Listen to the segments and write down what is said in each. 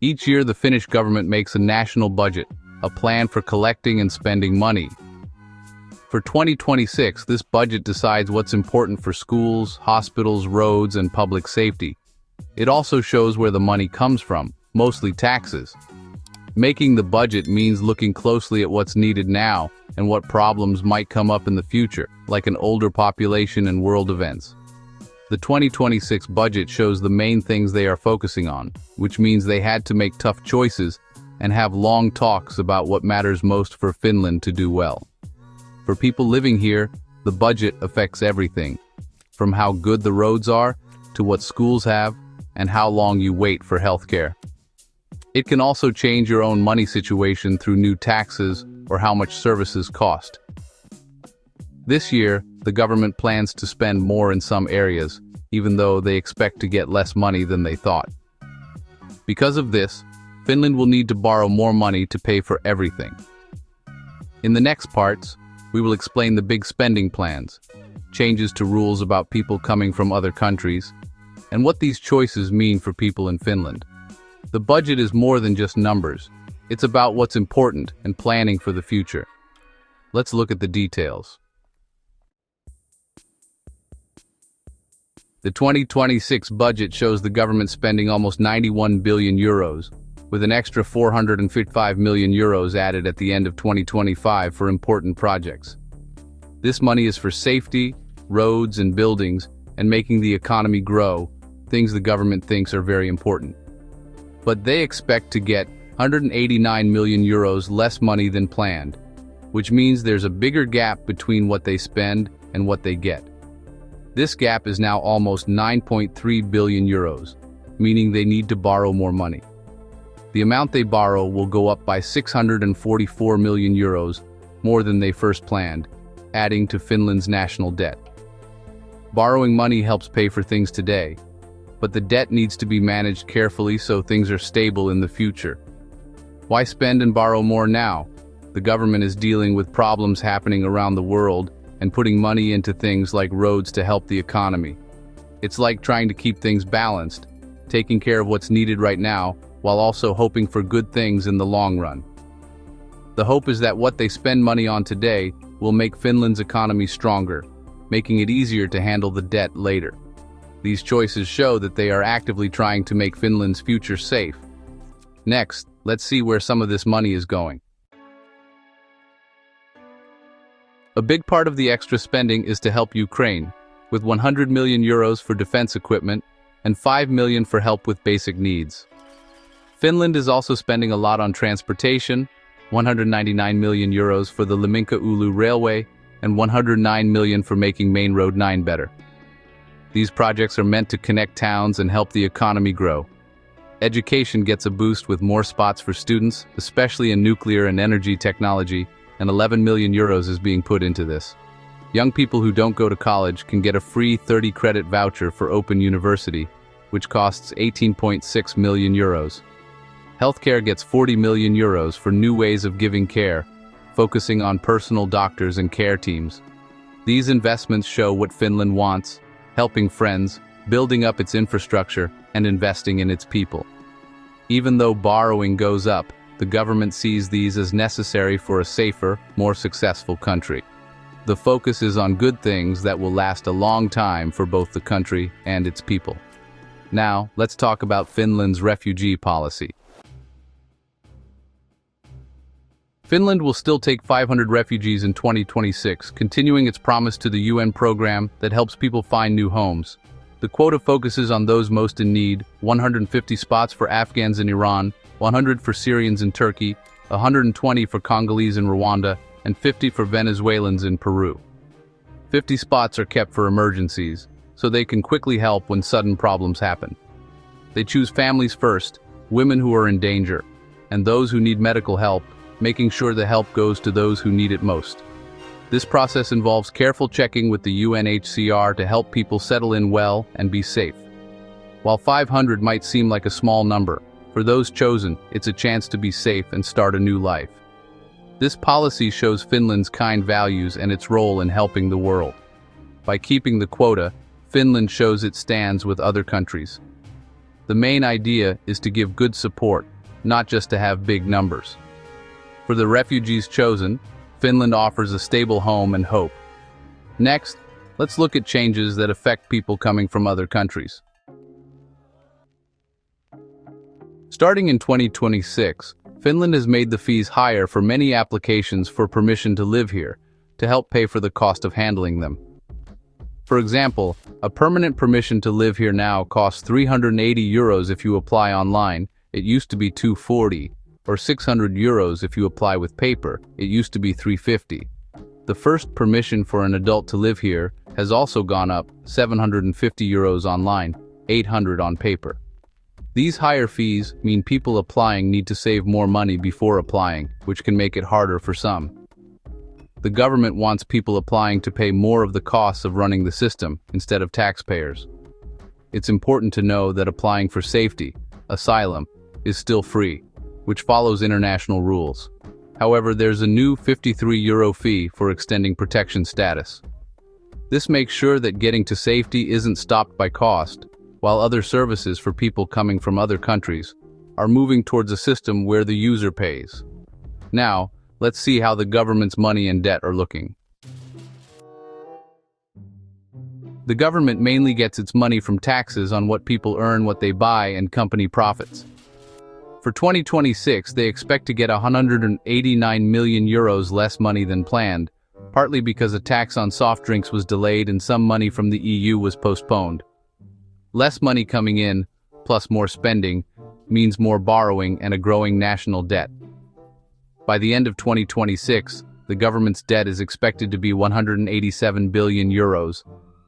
Each year, the Finnish government makes a national budget, a plan for collecting and spending money. For 2026, this budget decides what's important for schools, hospitals, roads, and public safety. It also shows where the money comes from, mostly taxes. Making the budget means looking closely at what's needed now and what problems might come up in the future, like an older population and world events. The 2026 budget shows the main things they are focusing on, which means they had to make tough choices and have long talks about what matters most for Finland to do well. For people living here, the budget affects everything, from how good the roads are to what schools have and how long you wait for healthcare. It can also change your own money situation through new taxes or how much services cost. This year, the government plans to spend more in some areas, even though they expect to get less money than they thought. Because of this, Finland will need to borrow more money to pay for everything. In the next parts, we will explain the big spending plans, changes to rules about people coming from other countries, and what these choices mean for people in Finland. The budget is more than just numbers. It's about what's important and planning for the future. Let's look at the details. The 2026 budget shows the government spending almost 91 billion euros, with an extra 455 million euros added at the end of 2025 for important projects. This money is for safety, roads and buildings, and making the economy grow, things the government thinks are very important. But they expect to get 189 million euros less money than planned, which means there's a bigger gap between what they spend and what they get. This gap is now almost 9.3 billion euros, meaning they need to borrow more money. The amount they borrow will go up by 644 million euros, more than they first planned, adding to Finland's national debt. Borrowing money helps pay for things today, but the debt needs to be managed carefully so things are stable in the future. Why spend and borrow more now? The government is dealing with problems happening around the world and putting money into things like roads to help the economy. It's like trying to keep things balanced, taking care of what's needed right now, while also hoping for good things in the long run. The hope is that what they spend money on today will make Finland's economy stronger, making it easier to handle the debt later. These choices show that they are actively trying to make Finland's future safe. Next, let's see where some of this money is going. A big part of the extra spending is to help Ukraine, with 100 million euros for defense equipment and 5 million for help with basic needs. Finland is also spending a lot on transportation, 199 million euros for the Liminka-Oulu railway, and 109 million for making Main Road 9 better. These projects are meant to connect towns and help the economy grow. Education gets a boost with more spots for students, especially in nuclear and energy technology, and 11 million euros is being put into this. Young people who don't go to college can get a free 30-credit voucher for Open University, which costs 18.6 million euros. Healthcare gets 40 million euros for new ways of giving care, focusing on personal doctors and care teams. These investments show what Finland wants, helping friends, building up its infrastructure, and investing in its people. Even though borrowing goes up, the government sees these as necessary for a safer, more successful country. The focus is on good things that will last a long time for both the country and its people. Now, let's talk about Finland's refugee policy. Finland will still take 500 refugees in 2026, continuing its promise to the UN program that helps people find new homes. The quota focuses on those most in need: 150 spots for Afghans in Iran, 100 for Syrians in Turkey, 120 for Congolese in Rwanda, and 50 for Venezuelans in Peru. 50 spots are kept for emergencies, so they can quickly help when sudden problems happen. They choose families first, women who are in danger, and those who need medical help, making sure the help goes to those who need it most. This process involves careful checking with the UNHCR to help people settle in well and be safe. While 500 might seem like a small number, for those chosen, it's a chance to be safe and start a new life. This policy shows Finland's kind values and its role in helping the world. By keeping the quota, Finland shows it stands with other countries. The main idea is to give good support, not just to have big numbers. For the refugees chosen, Finland offers a stable home and hope. Next, let's look at changes that affect people coming from other countries. Starting in 2026, Finland has made the fees higher for many applications for permission to live here, to help pay for the cost of handling them. For example, a permanent permission to live here now costs €380 if you apply online. It used to be €240, or €600 if you apply with paper. It used to be €350. The first permission for an adult to live here has also gone up, €750 online, €800 on paper. These higher fees mean people applying need to save more money before applying, which can make it harder for some. The government wants people applying to pay more of the costs of running the system instead of taxpayers. It's important to know that applying for safety, asylum, is still free, which follows international rules. However, there's a new €53 fee for extending protection status. This makes sure that getting to safety isn't stopped by cost, while other services for people coming from other countries are moving towards a system where the user pays. Now, let's see how the government's money and debt are looking. The government mainly gets its money from taxes on what people earn, what they buy, and company profits. For 2026, they expect to get €189 million less money than planned, partly because a tax on soft drinks was delayed and some money from the EU was postponed. Less money coming in, plus more spending, means more borrowing and a growing national debt. By the end of 2026, the government's debt is expected to be €187 billion.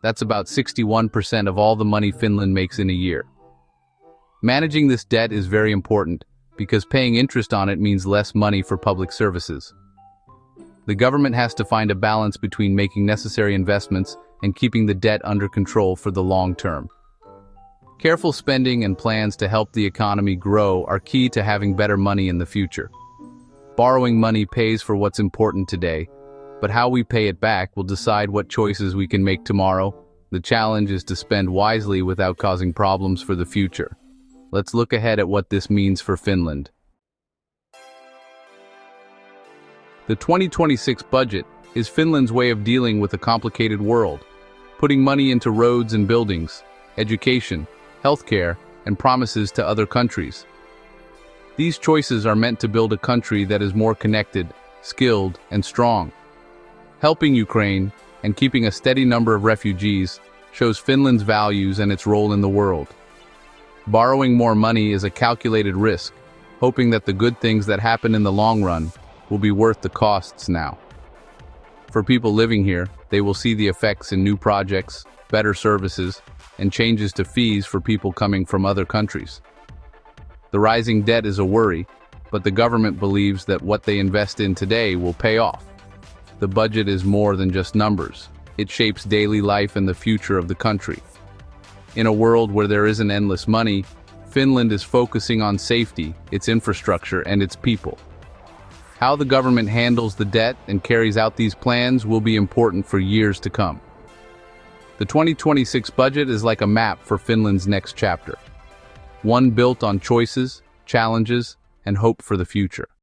That's about 61% of all the money Finland makes in a year. Managing this debt is very important, because paying interest on it means less money for public services. The government has to find a balance between making necessary investments and keeping the debt under control for the long term. Careful spending and plans to help the economy grow are key to having better money in the future. Borrowing money pays for what's important today, but how we pay it back will decide what choices we can make tomorrow. The challenge is to spend wisely without causing problems for the future. Let's look ahead at what this means for Finland. The 2026 budget is Finland's way of dealing with a complicated world, putting money into roads and buildings, education, healthcare, and promises to other countries. These choices are meant to build a country that is more connected, skilled, and strong. Helping Ukraine and keeping a steady number of refugees shows Finland's values and its role in the world. Borrowing more money is a calculated risk, hoping that the good things that happen in the long run will be worth the costs now. For people living here, they will see the effects in new projects, better services, and changes to fees for people coming from other countries. The rising debt is a worry, but the government believes that what they invest in today will pay off. The budget is more than just numbers. It shapes daily life and the future of the country. In a world where there isn't endless money, Finland is focusing on safety, its infrastructure, and its people. How the government handles the debt and carries out these plans will be important for years to come. The 2026 budget is like a map for Finland's next chapter. One built on choices, challenges, and hope for the future.